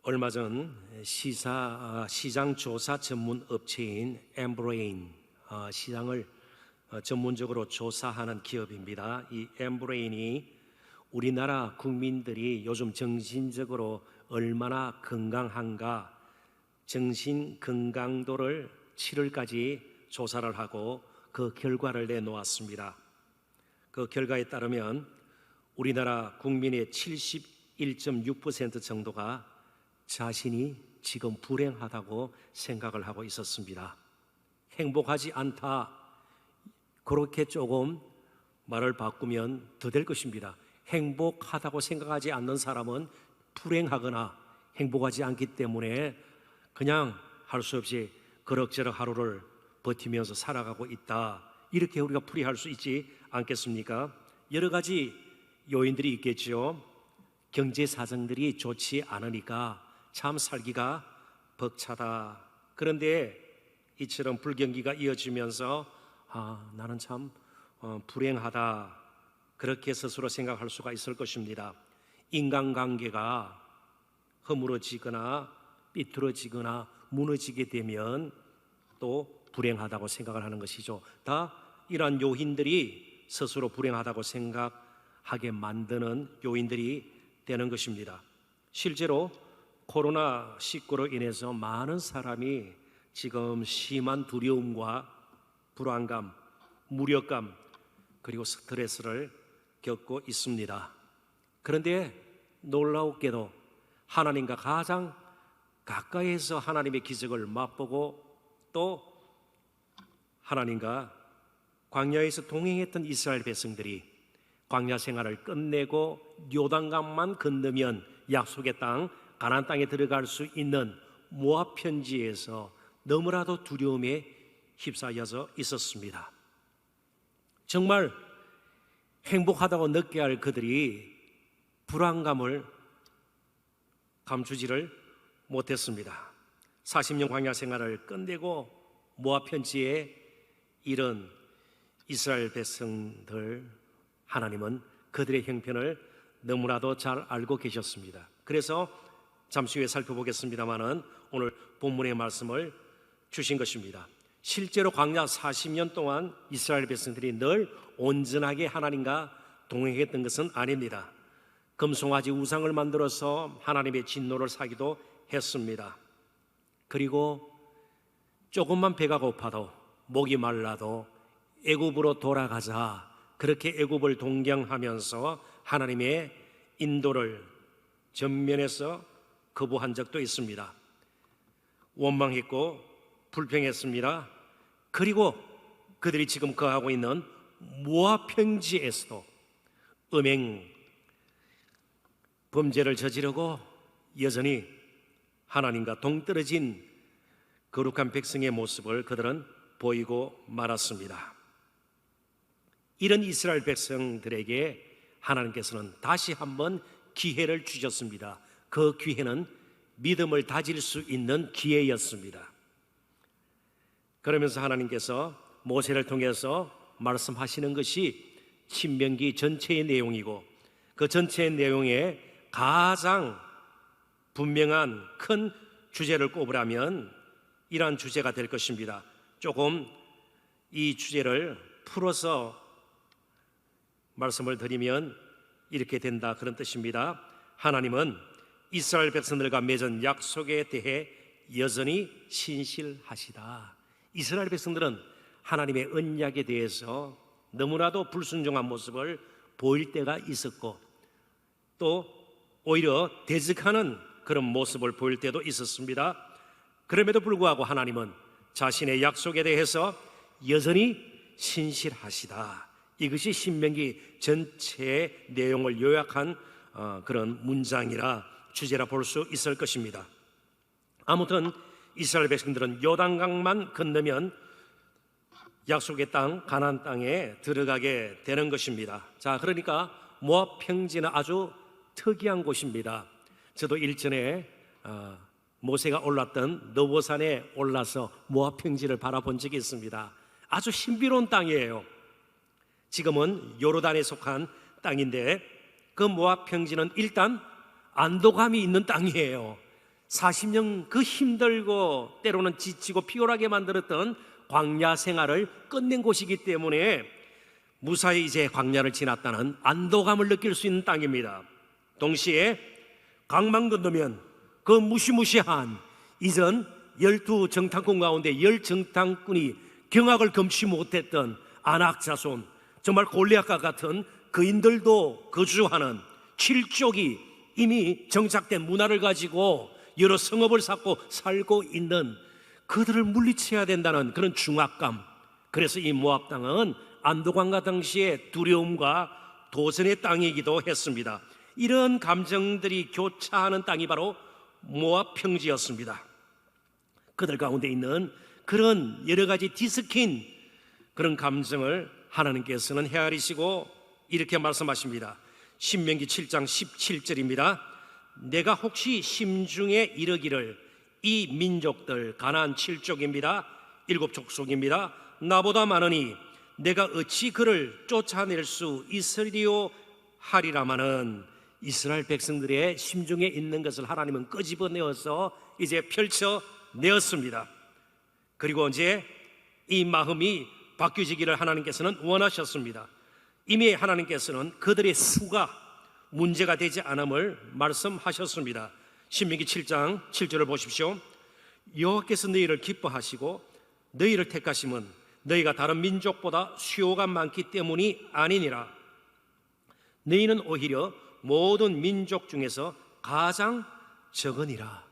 얼마 전 시장 조사 전문 업체인 엠브레인 시장을 전문적으로 조사하는 기업입니다. 이 엠브레인이 우리나라 국민들이 요즘 정신적으로 얼마나 건강한가, 정신 건강도를 7월까지 조사를 하고 그 결과를 내놓았습니다. 그 결과에 따르면 우리나라 국민의 71.6% 정도가 자신이 지금 불행하다고 생각을 하고 있었습니다. 행복하지 않다, 그렇게 조금 말을 바꾸면 더 될 것입니다. 행복하다고 생각하지 않는 사람은 불행하거나 행복하지 않기 때문에 그냥 할 수 없이 그럭저럭 하루를 버티면서 살아가고 있다, 이렇게 우리가 풀이할 수 있지 않겠습니까? 여러 가지 요인들이 있겠죠. 경제 사정들이 좋지 않으니까 참 살기가 벅차다. 그런데 이처럼 불경기가 이어지면서 나는 참 불행하다, 그렇게 스스로 생각할 수가 있을 것입니다. 인간관계가 허물어지거나 삐뚤어지거나 무너지게 되면 또 불행하다고 생각을 하는 것이죠. 다 이러한 요인들이 스스로 불행하다고 생각하게 만드는 요인들이 되는 것입니다. 실제로 코로나19로 인해서 많은 사람이 지금 심한 두려움과 불안감, 무력감, 그리고 스트레스를 겪고 있습니다. 그런데 놀라웠게도 하나님과 가장 가까이에서 하나님의 기적을 맛보고 또 하나님과 광야에서 동행했던 이스라엘 백성들이 광야 생활을 끝내고 요단강만 건너면 약속의 땅 가나안 땅에 들어갈 수 있는 모압 편지에서 너무나도 두려움에 휩싸여져 있었습니다. 정말 행복하다고 느껴야 할 그들이 불안감을 감추지를 못했습니다. 40년 광야 생활을 끝내고 모압 편지에 이른 이스라엘 백성들, 하나님은 그들의 형편을 너무나도 잘 알고 계셨습니다. 그래서 잠시 후에 살펴보겠습니다마는 오늘 본문의 말씀을 주신 것입니다. 실제로 광야 40년 동안 이스라엘 백성들이 늘 온전하게 하나님과 동행했던 것은 아닙니다. 금송아지 우상을 만들어서 하나님의 진노를 사기도 했습니다. 그리고 조금만 배가 고파도 목이 말라도 애굽으로 돌아가자, 그렇게 애굽을 동경하면서 하나님의 인도를 전면에서 거부한 적도 있습니다. 원망했고 불평했습니다. 그리고 그들이 지금 거하고 있는 모압 평지에서도 음행 범죄를 저지르고 여전히 하나님과 동떨어진 거룩한 백성의 모습을 그들은 보이고 말았습니다. 이런 이스라엘 백성들에게 하나님께서는 다시 한번 기회를 주셨습니다. 그 기회는 믿음을 다질 수 있는 기회였습니다. 그러면서 하나님께서 모세를 통해서 말씀하시는 것이 신명기 전체의 내용이고, 그 전체의 내용에 가장 분명한 큰 주제를 꼽으라면 이러한 주제가 될 것입니다. 조금 이 주제를 풀어서 말씀을 드리면 이렇게 된다, 그런 뜻입니다. 하나님은 이스라엘 백성들과 맺은 약속에 대해 여전히 신실하시다. 이스라엘 백성들은 하나님의 언약에 대해서 너무나도 불순종한 모습을 보일 때가 있었고, 또 오히려 대적하는 그런 모습을 보일 때도 있었습니다. 그럼에도 불구하고 하나님은 자신의 약속에 대해서 여전히 신실하시다. 이것이 신명기 전체의 내용을 요약한 그런 문장이라, 주제라 볼 수 있을 것입니다. 아무튼 이스라엘 백성들은 요단강만 건너면 약속의 땅 가나안 땅에 들어가게 되는 것입니다. 자, 그러니까 모압 평지는 아주 특이한 곳입니다. 저도 일전에 모세가 올랐던 느보산에 올라서 모압 평지를 바라본 적이 있습니다. 아주 신비로운 땅이에요. 지금은 요르단에 속한 땅인데 그 모압 평지는 일단 안도감이 있는 땅이에요. 40년 그 힘들고 때로는 지치고 피곤하게 만들었던 광야 생활을 끝낸 곳이기 때문에 무사히 이제 광야를 지났다는 안도감을 느낄 수 있는 땅입니다. 동시에 강만 건너면 그 무시무시한 이전 12정탐꾼 가운데 10정탐꾼이 경악을 금치 못했던 아낙 자손, 정말 골리앗과 같은 그인들도 거주하는 7족이 이미 정착된 문화를 가지고 여러 성읍을 쌓고 살고 있는 그들을 물리쳐야 된다는 그런 중압감. 그래서 이 모압 땅은 안도광과 당시의 두려움과 도전의 땅이기도 했습니다. 이런 감정들이 교차하는 땅이 바로 모압 평지였습니다. 그들 가운데 있는 그런 여러 가지 뒤섞인 그런 감정을 하나님께서는 헤아리시고 이렇게 말씀하십니다. 신명기 7장 17절입니다. 내가 혹시 심중에 이르기를 이 민족들 가나안 7족입니다. 7족속입니다. 나보다 많으니 내가 어찌 그를 쫓아낼 수 있으리요 하리라마는 이스라엘 백성들의 심중에 있는 것을 하나님은 끄집어내어서 이제 펼쳐내었습니다. 그리고 이제 이 마음이 바뀌어지기를 하나님께서는 원하셨습니다. 이미 하나님께서는 그들의 수가 문제가 되지 않음을 말씀하셨습니다. 신명기 7장 7절을 보십시오. 여호와께서 너희를 기뻐하시고 너희를 택하심은 너희가 다른 민족보다 수요가 많기 때문이 아니니라. 너희는 오히려 모든 민족 중에서 가장 적으니라.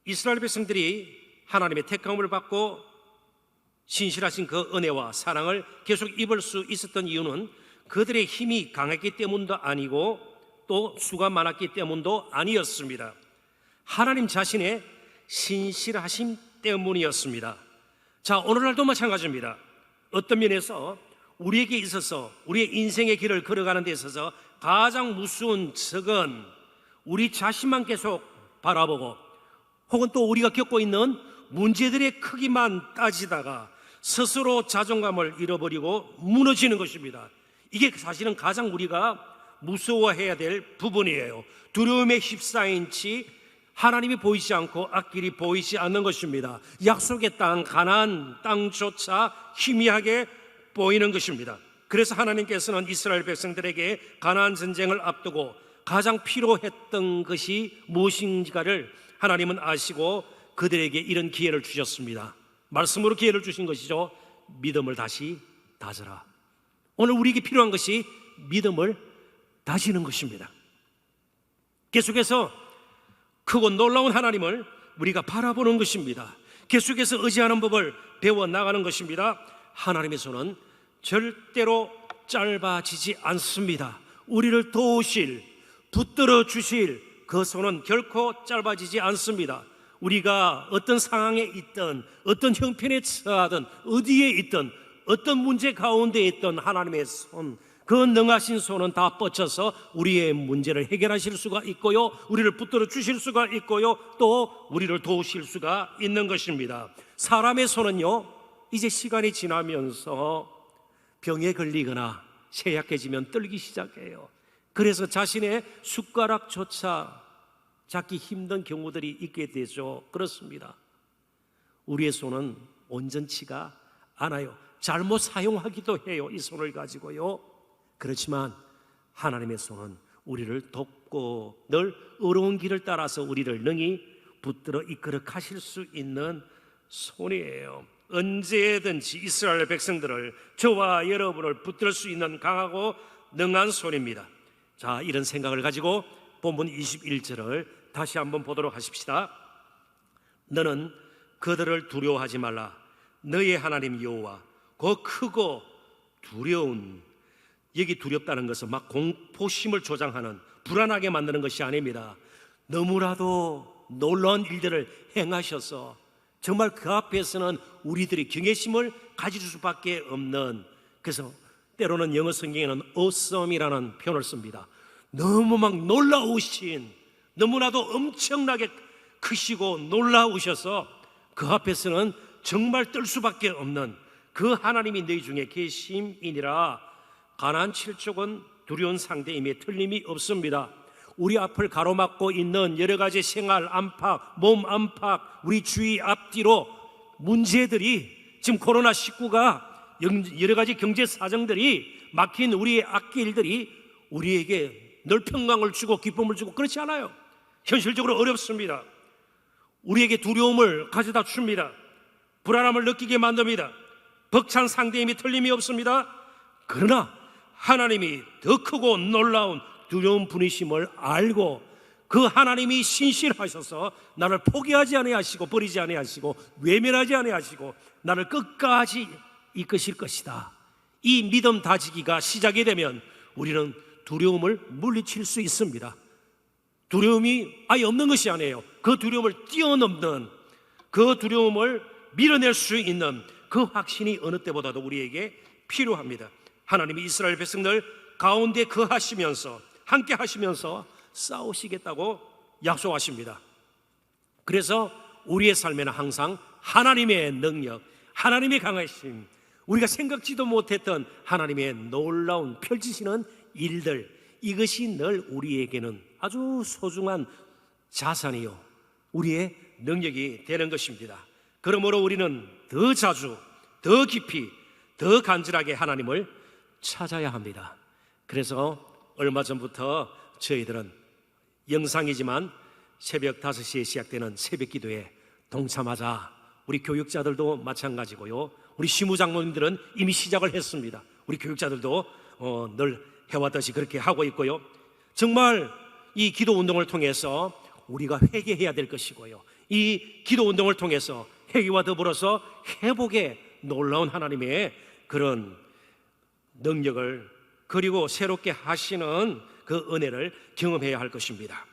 이스라엘 백성들이 하나님의 택함을 받고 신실하신 그 은혜와 사랑을 계속 입을 수 있었던 이유는 그들의 힘이 강했기 때문도 아니고 또 수가 많았기 때문도 아니었습니다. 하나님 자신의 신실하심 때문이었습니다. 자, 오늘날도 마찬가지입니다. 어떤 면에서 우리에게 있어서 우리의 인생의 길을 걸어가는 데 있어서 가장 무서운 적은 우리 자신만 계속 바라보고 혹은 또 우리가 겪고 있는 문제들의 크기만 따지다가 스스로 자존감을 잃어버리고 무너지는 것입니다. 이게 사실은 가장 우리가 무서워해야 될 부분이에요. 두려움에 휩싸인 채 하나님이 보이지 않고 앞길이 보이지 않는 것입니다. 약속의 땅 가나안 땅조차 희미하게 보이는 것입니다. 그래서 하나님께서는 이스라엘 백성들에게 가나안 전쟁을 앞두고 가장 필요했던 것이 무엇인지를 하나님은 아시고 그들에게 이런 기회를 주셨습니다. 말씀으로 기회를 주신 것이죠. 믿음을 다시 다져라. 오늘 우리에게 필요한 것이 믿음을 다지는 것입니다. 계속해서 크고 놀라운 하나님을 우리가 바라보는 것입니다. 계속해서 의지하는 법을 배워나가는 것입니다. 하나님의 손은 절대로 짧아지지 않습니다. 우리를 도우실, 붙들어 주실 그 손은 결코 짧아지지 않습니다. 우리가 어떤 상황에 있든 어떤 형편에 처하든 어디에 있든 어떤 문제 가운데 있든 하나님의 손, 그 능하신 손은 다 뻗쳐서 우리의 문제를 해결하실 수가 있고요, 우리를 붙들어 주실 수가 있고요, 또 우리를 도우실 수가 있는 것입니다. 사람의 손은요, 이제 시간이 지나면서 병에 걸리거나 쇠약해지면 떨기 시작해요. 그래서 자신의 숟가락조차 잡기 힘든 경우들이 있게 되죠. 그렇습니다. 우리의 손은 온전치가 않아요. 잘못 사용하기도 해요. 이 손을 가지고요. 그렇지만 하나님의 손은 우리를 돕고 늘 어려운 길을 따라서 우리를 능히 붙들어 이끌어 가실 수 있는 손이에요. 언제든지 이스라엘 백성들을, 저와 여러분을 붙들 수 있는 강하고 능한 손입니다. 자, 이런 생각을 가지고 본문 21절을 다시 한번 보도록 하십시다. 너는 그들을 두려워하지 말라. 너의 하나님 여호와 그 크고 두려운, 여기 두렵다는 것은 막 공포심을 조장하는, 불안하게 만드는 것이 아닙니다. 너무나도 놀라운 일들을 행하셔서 정말 그 앞에서는 우리들이 경외심을 가질 수밖에 없는, 그래서 때로는 영어 성경에는 awesome이라는 표현을 씁니다. 너무 막 놀라우신, 너무나도 엄청나게 크시고 놀라우셔서 그 앞에서는 정말 떨 수밖에 없는 그 하나님이 너희 중에 계심이니라. 가나안 7족은 두려운 상대임에 틀림이 없습니다. 우리 앞을 가로막고 있는 여러 가지 생활 안팎, 몸 안팎, 우리 주위 앞뒤로 문제들이, 지금 코로나19가 여러 가지 경제 사정들이 막힌 우리의 앞길들이 우리에게 늘 평강을 주고 기쁨을 주고 그렇지 않아요. 현실적으로 어렵습니다. 우리에게 두려움을 가져다 줍니다. 불안함을 느끼게 만듭니다. 벅찬 상대임이 틀림이 없습니다. 그러나 하나님이 더 크고 놀라운 두려운 분이심을 알고 그 하나님이 신실하셔서 나를 포기하지 아니하시고 버리지 아니하시고 외면하지 아니하시고 나를 끝까지 이끄실 것이다. 이 믿음 다지기가 시작이 되면 우리는 두려움을 물리칠 수 있습니다. 두려움이 아예 없는 것이 아니에요. 그 두려움을 뛰어넘는, 그 두려움을 밀어낼 수 있는 그 확신이 어느 때보다도 우리에게 필요합니다. 하나님이 이스라엘 백성들 가운데 거하시면서 함께 하시면서 싸우시겠다고 약속하십니다. 그래서 우리의 삶에는 항상 하나님의 능력, 하나님의 강하심, 우리가 생각지도 못했던 하나님의 놀라운 펼치시는 일들, 이것이 늘 우리에게는 아주 소중한 자산이요 우리의 능력이 되는 것입니다. 그러므로 우리는 더 자주, 더 깊이, 더 간절하게 하나님을 찾아야 합니다. 그래서 얼마 전부터 저희들은 영상이지만 새벽 5시에 시작되는 새벽 기도에 동참하자. 우리 교육자들도 마찬가지고요, 우리 시무장로님들은 이미 시작을 했습니다. 우리 교육자들도 늘 해왔듯이 그렇게 하고 있고요. 정말 이 기도 운동을 통해서 우리가 회개해야 될 것이고요, 이 기도 운동을 통해서 회개와 더불어서 회복의 놀라운 하나님의 그런 능력을, 그리고 새롭게 하시는 그 은혜를 경험해야 할 것입니다.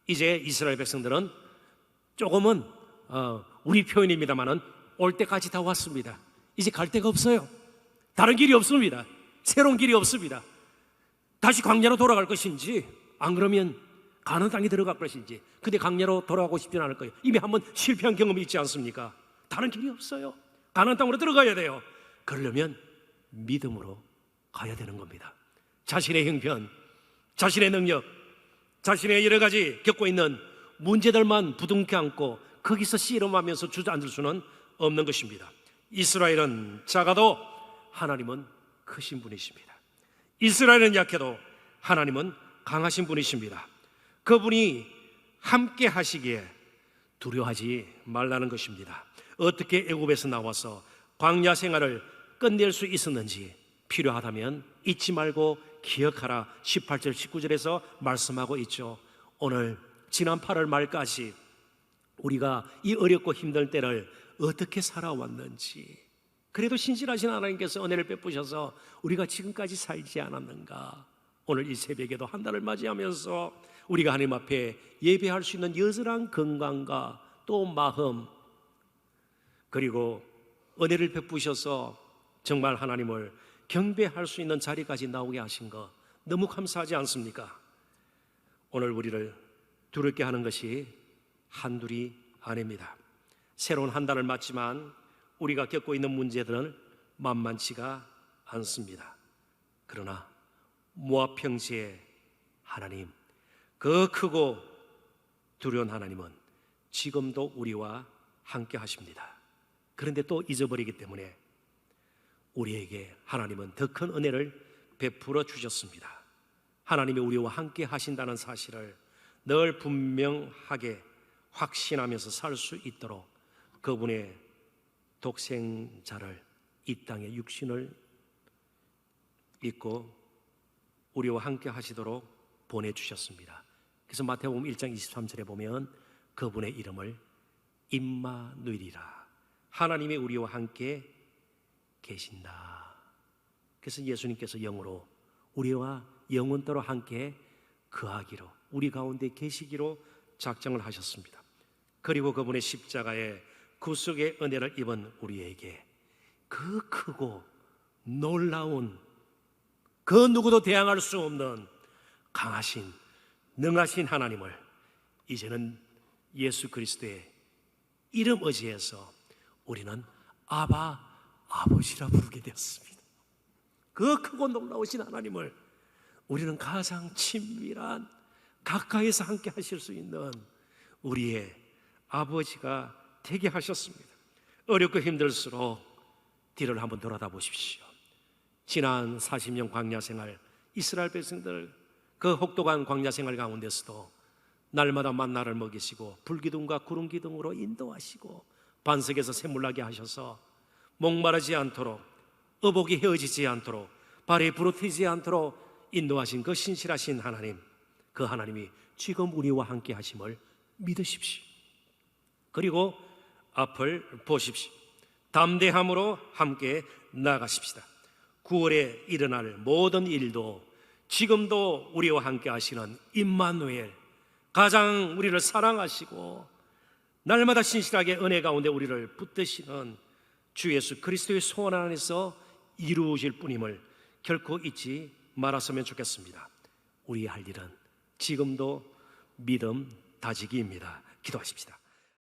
이제 이스라엘 백성들은 조금은 우리 표현입니다만은 올 때까지 다 왔습니다. 이제 갈 데가 없어요. 다른 길이 없습니다. 새로운 길이 없습니다. 다시 광야로 돌아갈 것인지, 안 그러면 가나안 땅에 들어갈 것인지. 근데 광야로 돌아가고 싶지는 않을 거예요. 이미 한번 실패한 경험이 있지 않습니까? 다른 길이 없어요. 가나안 땅으로 들어가야 돼요. 그러려면 믿음으로 가야 되는 겁니다. 자신의 형편, 자신의 능력, 자신의 여러 가지 겪고 있는 문제들만 부둥켜 안고 거기서 씨름하면서 주저앉을 수는 없는 것입니다. 이스라엘은 작아도 하나님은 크신 분이십니다. 이스라엘은 약해도 하나님은 강하신 분이십니다. 그분이 함께 하시기에 두려워하지 말라는 것입니다. 어떻게 애굽에서 나와서 광야 생활을 끝낼 수 있었는지 필요하다면 잊지 말고 기억하라. 18절 19절에서 말씀하고 있죠. 오늘 지난 8월 말까지 우리가 이 어렵고 힘든 때를 어떻게 살아왔는지, 그래도 신실하신 하나님께서 은혜를 베푸셔서 우리가 지금까지 살지 않았는가. 오늘 이 새벽에도 한 달을 맞이하면서 우리가 하나님 앞에 예배할 수 있는 여전한 건강과 또 마음, 그리고 은혜를 베푸셔서 정말 하나님을 경배할 수 있는 자리까지 나오게 하신 것 너무 감사하지 않습니까? 오늘 우리를 두렵게 하는 것이 한둘이 아닙니다. 새로운 한 달을 맞지만 우리가 겪고 있는 문제들은 만만치가 않습니다. 그러나 모압 평지의 하나님, 그 크고 두려운 하나님은 지금도 우리와 함께 하십니다. 그런데 또 잊어버리기 때문에 우리에게 하나님은 더 큰 은혜를 베풀어 주셨습니다. 하나님이 우리와 함께 하신다는 사실을 늘 분명하게 확신하면서 살 수 있도록 그분의 독생자를 이 땅에 육신을 입고 우리와 함께 하시도록 보내주셨습니다. 그래서 마태복음 1장 23절에 보면 그분의 이름을 임마누엘이라, 하나님이 우리와 함께 계신다. 그래서 예수님께서 영으로 우리와 영원토록 함께 거하기로, 우리 가운데 계시기로 작정을 하셨습니다. 그리고 그분의 십자가의 구속의 은혜를 입은 우리에게 그 크고 놀라운, 그 누구도 대항할 수 없는 강하신 능하신 하나님을 이제는 예수 그리스도의 이름 의지해서 우리는 아바, 아버지라 부르게 되었습니다. 그 크고 놀라우신 하나님을 우리는 가장 친밀한 가까이서 함께 하실 수 있는 우리의 아버지가 되게 하셨습니다. 어렵고 힘들수록 뒤를 한번 돌아다 보십시오. 지난 40년 광야 생활, 이스라엘 백성들 그 혹독한 광야 생활 가운데서도 날마다 만나를 먹이시고 불기둥과 구름기둥으로 인도하시고 반석에서 샘물 나게 하셔서 목마르지 않도록, 어복이 헤어지지 않도록, 발이 부러뜨리지 않도록 인도하신 그 신실하신 하나님, 그 하나님이 지금 우리와 함께 하심을 믿으십시오. 그리고 앞을 보십시오. 담대함으로 함께 나아가십시다. 9월에 일어날 모든 일도 지금도 우리와 함께 하시는 임마누엘, 가장 우리를 사랑하시고 날마다 신실하게 은혜 가운데 우리를 붙드시는 주 예수 그리스도의 소원 안에서 이루어질 뿐임을 결코 잊지 말았으면 좋겠습니다. 우리의 할 일은 지금도 믿음 다지기입니다. 기도하십시다.